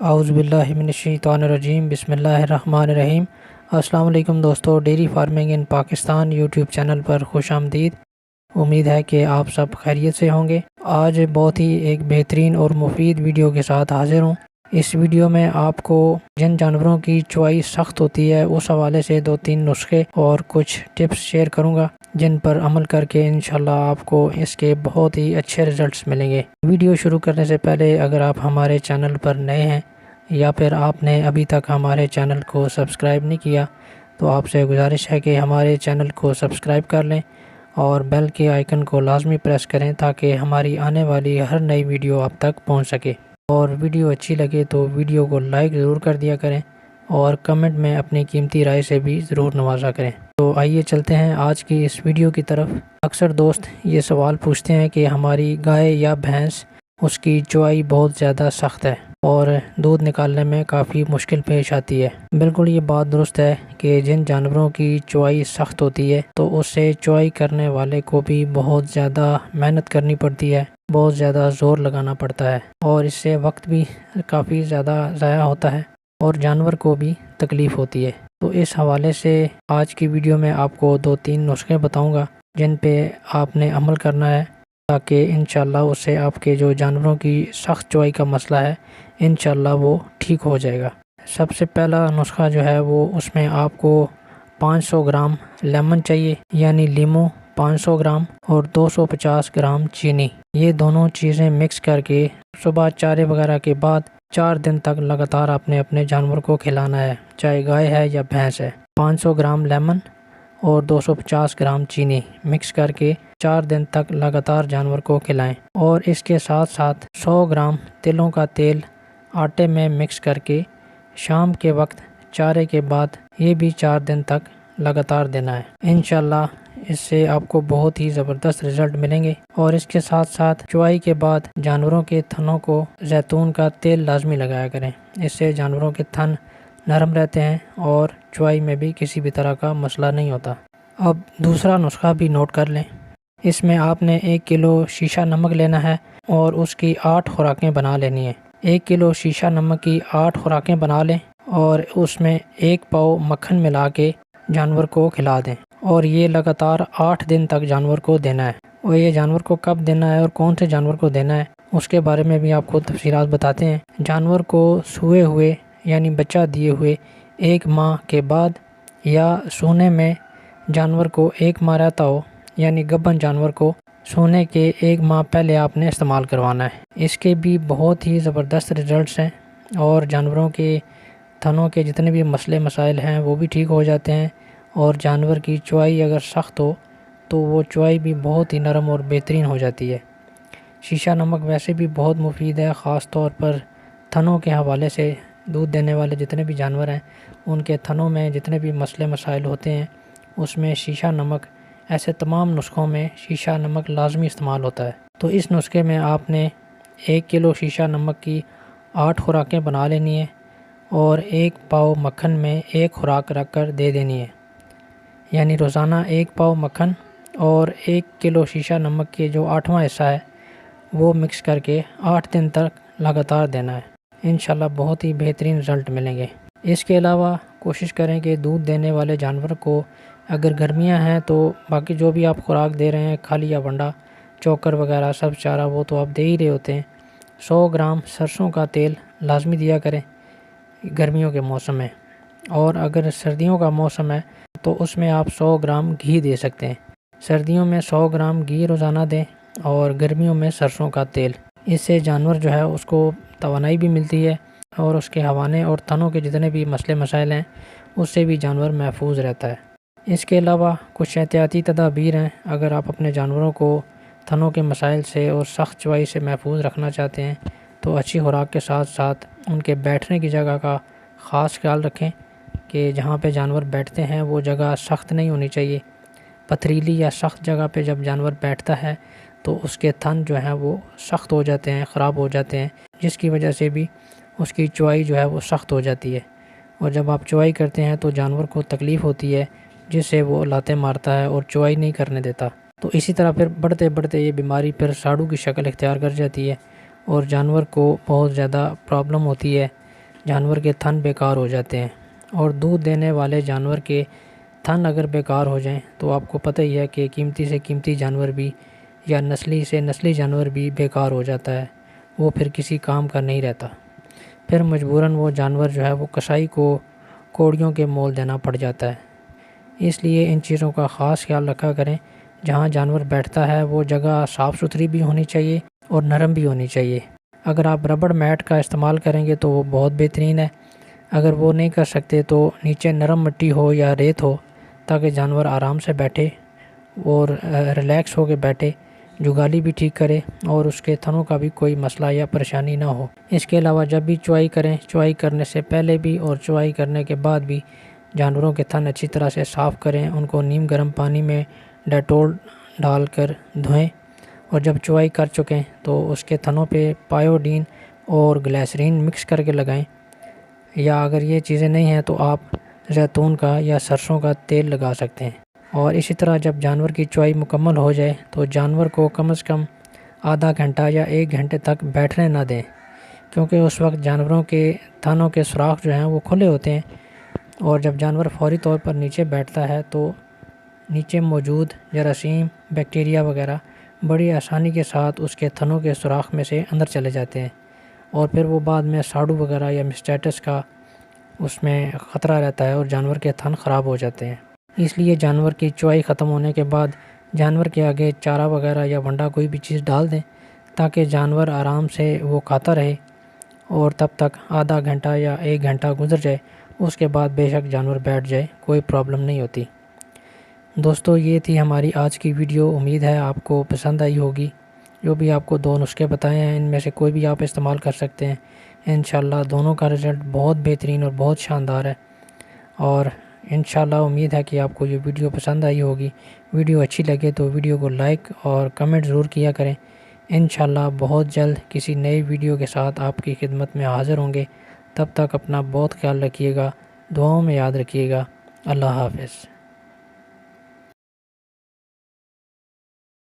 اعوذ باللہ من الشیطان الرجیم، بسم اللہ الرحمن الرحیم۔ السلام علیکم دوستو، ڈیری فارمنگ ان پاکستان یوٹیوب چینل پر خوش آمدید۔ امید ہے کہ آپ سب خیریت سے ہوں گے۔ آج بہت ہی ایک بہترین اور مفید ویڈیو کے ساتھ حاضر ہوں۔ اس ویڈیو میں آپ کو جن جانوروں کی چوائی سخت ہوتی ہے اس حوالے سے 2-3 نسخے اور کچھ ٹپس شیئر کروں گا، جن پر عمل کر کے انشاءاللہ آپ کو اس کے بہت ہی اچھے رزلٹس ملیں گے۔ ویڈیو شروع کرنے سے پہلے اگر آپ ہمارے چینل پر نئے ہیں یا پھر آپ نے ابھی تک ہمارے چینل کو سبسکرائب نہیں کیا تو آپ سے گزارش ہے کہ ہمارے چینل کو سبسکرائب کر لیں اور بیل کے آئیکن کو لازمی پریس کریں تاکہ ہماری آنے والی ہر نئی ویڈیو آپ تک پہنچ سکے۔ اور ویڈیو اچھی لگے تو ویڈیو کو لائک ضرور کر دیا کریں اور کمنٹ میں اپنی قیمتی رائے سے بھی ضرور نوازا کریں۔ تو آئیے چلتے ہیں آج کی اس ویڈیو کی طرف۔ اکثر دوست یہ سوال پوچھتے ہیں کہ ہماری گائے یا بھینس اس کی چوائی بہت زیادہ سخت ہے اور دودھ نکالنے میں کافی مشکل پیش آتی ہے۔ بالکل یہ بات درست ہے کہ جن جانوروں کی چوائی سخت ہوتی ہے تو اس سے چوائی کرنے والے کو بھی بہت زیادہ محنت کرنی پڑتی ہے، بہت زیادہ زور لگانا پڑتا ہے اور اس سے وقت بھی کافی زیادہ ضائع ہوتا ہے اور جانور کو بھی تکلیف ہوتی ہے۔ تو اس حوالے سے آج کی ویڈیو میں آپ کو 2-3 نسخے بتاؤں گا جن پہ آپ نے عمل کرنا ہے تاکہ انشاءاللہ اس سے آپ کے جو جانوروں کی سخت چوائی کا مسئلہ ہے انشاءاللہ وہ ٹھیک ہو جائے گا۔ سب سے پہلا نسخہ جو ہے وہ اس میں آپ کو 500 گرام لیمن چاہیے، یعنی لیمو 500 گرام اور 250 گرام چینی۔ یہ دونوں چیزیں مکس کر کے صبح چارے وغیرہ کے بعد 4 دن تک لگاتار آپ نے اپنے جانور کو کھلانا ہے، چاہے گائے ہے یا بھینس ہے۔ 500 گرام لیمن اور 250 گرام چینی مکس کر کے 4 دن تک لگاتار جانور کو کھلائیں اور اس کے ساتھ ساتھ 100 گرام تلوں کا تیل آٹے میں مکس کر کے شام کے وقت چارے کے بعد یہ بھی 4 دن تک لگاتار دینا ہے۔ انشاءاللہ اس سے آپ کو بہت ہی زبردست رزلٹ ملیں گے۔ اور اس کے ساتھ ساتھ چوائی کے بعد جانوروں کے تھنوں کو زیتون کا تیل لازمی لگایا کریں، اس سے جانوروں کے تھن نرم رہتے ہیں اور چوائی میں بھی کسی بھی طرح کا مسئلہ نہیں ہوتا۔ اب دوسرا نسخہ بھی نوٹ کر لیں۔ اس میں آپ نے 1 کلو شیشہ نمک لینا ہے اور اس کی 8 خوراکیں بنا لینی ہیں۔ 1 کلو شیشہ نمک کی 8 خوراکیں بنا لیں اور اس میں 1 پاؤ مکھن ملا کے جانور کو کھلا دیں اور یہ لگاتار 8 دن تک جانور کو دینا ہے۔ اور یہ جانور کو کب دینا ہے اور کون سے جانور کو دینا ہے اس کے بارے میں بھی آپ کو تفصیلات بتاتے ہیں۔ جانور کو سوئے ہوئے یعنی بچہ دیے ہوئے 1 ماہ کے بعد یا سونے میں جانور کو 1 ماہ رہتا ہو یعنی گبن جانور کو سونے کے 1 ماہ پہلے آپ نے استعمال کروانا ہے۔ اس کے بھی بہت ہی زبردست رزلٹس ہیں اور جانوروں کے تھنوں کے جتنے بھی مسئلے مسائل ہیں وہ بھی ٹھیک ہو جاتے ہیں اور جانور کی چوائی اگر سخت ہو تو وہ چوائی بھی بہت ہی نرم اور بہترین ہو جاتی ہے۔ شیشہ نمک ویسے بھی بہت مفید ہے، خاص طور پر تھنوں کے حوالے سے۔ دودھ دینے والے جتنے بھی جانور ہیں ان کے تھنوں میں جتنے بھی مسئلے مسائل ہوتے ہیں اس میں شیشہ نمک، ایسے تمام نسخوں میں شیشہ نمک لازمی استعمال ہوتا ہے۔ تو اس نسخے میں آپ نے 1 کلو شیشہ نمک کی 8 خوراکیں بنا لینی ہیں اور 1 پاؤ مکھن میں 1 خوراک رکھ کر دے دینی ہے، یعنی روزانہ 1 پاؤ مکھن اور 1 کلو شیشہ نمک کے جو 8واں حصہ ہے وہ مکس کر کے 8 دن تک لگاتار دینا ہے۔ انشاءاللہ بہت ہی بہترین رزلٹ ملیں گے۔ اس کے علاوہ کوشش کریں کہ دودھ دینے والے جانور کو اگر گرمیاں ہیں تو باقی جو بھی آپ خوراک دے رہے ہیں کھلی یا ونڈا، چوکر وغیرہ سب چارہ وہ تو آپ دے ہی رہے ہوتے ہیں۔ 100 گرام سرسوں کا تیل لازمی دیا کریں گرمیوں کے موسم میں، اور اگر سردیوں کا موسم ہے تو اس میں آپ 100 گرام گھی دے سکتے ہیں۔ سردیوں میں 100 گرام گھی روزانہ دیں اور گرمیوں میں سرسوں کا تیل۔ اس سے جانور جو ہے اس کو توانائی بھی ملتی ہے اور اس کے ہوانے اور تھنوں کے جتنے بھی مسئلے مسائل ہیں اس سے بھی جانور محفوظ رہتا ہے۔ اس کے علاوہ کچھ احتیاطی تدابیر ہیں۔ اگر آپ اپنے جانوروں کو تھنوں کے مسائل سے اور سخت چوائی سے محفوظ رکھنا چاہتے ہیں تو اچھی خوراک کے ساتھ ساتھ ان کے بیٹھنے کی جگہ کا خاص خیال رکھیں کہ جہاں پہ جانور بیٹھتے ہیں وہ جگہ سخت نہیں ہونی چاہیے۔ پتھریلی یا سخت جگہ پہ جب جانور بیٹھتا ہے تو اس کے تھن جو ہیں وہ سخت ہو جاتے ہیں، خراب ہو جاتے ہیں، جس کی وجہ سے بھی اس کی چوائی جو ہے وہ سخت ہو جاتی ہے اور جب آپ چوائی کرتے ہیں تو جانور کو تکلیف ہوتی ہے جس سے وہ لاتیں مارتا ہے اور چوائی نہیں کرنے دیتا۔ تو اسی طرح پھر بڑھتے بڑھتے یہ بیماری ساڑو کی شکل اختیار کر جاتی ہے اور جانور کو بہت زیادہ پرابلم ہوتی ہے جانور کے تھن بیکار ہو جاتے ہیں، اور دودھ دینے والے جانور کے تھن اگر بیکار ہو جائیں تو آپ کو پتہ ہی ہے کہ قیمتی سے قیمتی جانور بھی یا نسلی سے نسلی جانور بھی بیکار ہو جاتا ہے، وہ پھر کسی کام کا نہیں رہتا، پھر مجبوراً وہ جانور جو ہے وہ کسائی کو کوڑیوں کے مول دینا پڑ جاتا ہے۔ اس لیے ان چیزوں کا خاص خیال رکھا کریں، جہاں جانور بیٹھتا ہے وہ جگہ صاف ستھری بھی ہونی چاہیے اور نرم بھی ہونی چاہیے۔ اگر آپ ربڑ میٹ کا استعمال کریں گے تو وہ بہت بہترین ہے، اگر وہ نہیں کر سکتے تو نیچے نرم مٹی ہو یا ریت ہو تاکہ جانور آرام سے بیٹھے اور ریلیکس ہو کے بیٹھے، جگالی بھی ٹھیک کرے اور اس کے تھنوں کا بھی کوئی مسئلہ یا پریشانی نہ ہو۔ اس کے علاوہ جب بھی چوائی کریں، چوائی کرنے سے پہلے بھی اور چوائی کرنے کے بعد بھی جانوروں کے تھن اچھی طرح سے صاف کریں، ان کو نیم گرم پانی میں ڈیٹول ڈال کر دھوئیں، اور جب چوائی کر چکیں تو اس کے تھنوں پہ پائیوڈین اور گلیسرین مکس کر کے لگائیں، یا اگر یہ چیزیں نہیں ہیں تو آپ زیتون کا یا سرسوں کا تیل لگا سکتے ہیں۔ اور اسی طرح جب جانور کی چوائی مکمل ہو جائے تو جانور کو کم از کم آدھا گھنٹہ یا 1 گھنٹے تک بیٹھنے نہ دیں، کیونکہ اس وقت جانوروں کے تھنوں کے سوراخ جو ہیں وہ کھلے ہوتے ہیں، اور جب جانور فوری طور پر نیچے بیٹھتا ہے تو نیچے موجود جراثیم، بیکٹیریا وغیرہ بڑی آسانی کے ساتھ اس کے تھنوں کے سوراخ میں سے اندر چلے جاتے ہیں، اور پھر وہ بعد میں ساڑو وغیرہ یا مسٹیٹس کا اس میں خطرہ رہتا ہے اور جانور کے تھن خراب ہو جاتے ہیں۔ اس لیے جانور کی چوائی ختم ہونے کے بعد جانور کے آگے چارہ وغیرہ یا ونڈا کوئی بھی چیز ڈال دیں تاکہ جانور آرام سے وہ کھاتا رہے، اور تب تک آدھا گھنٹہ یا 1 گھنٹہ گزر جائے، اس کے بعد بے شک جانور بیٹھ جائے، کوئی پرابلم نہیں ہوتی۔ دوستو، یہ تھی ہماری آج کی ویڈیو، امید ہے آپ کو پسند آئی ہوگی۔ جو بھی آپ کو 2 نسخے بتائے ہیں ان میں سے کوئی بھی آپ استعمال کر سکتے ہیں، انشاءاللہ دونوں کا رزلٹ بہت بہترین اور بہت شاندار ہے، اور انشاءاللہ امید ہے کہ آپ کو یہ ویڈیو پسند آئی ہوگی۔ ویڈیو اچھی لگے تو ویڈیو کو لائک اور کمنٹ ضرور کیا کریں۔ انشاءاللہ بہت جلد کسی نئی ویڈیو کے ساتھ آپ کی خدمت میں حاضر ہوں گے، تب تک اپنا بہت خیال رکھیے گا، دعاؤں میں یاد رکھیے گا۔ اللہ حافظ۔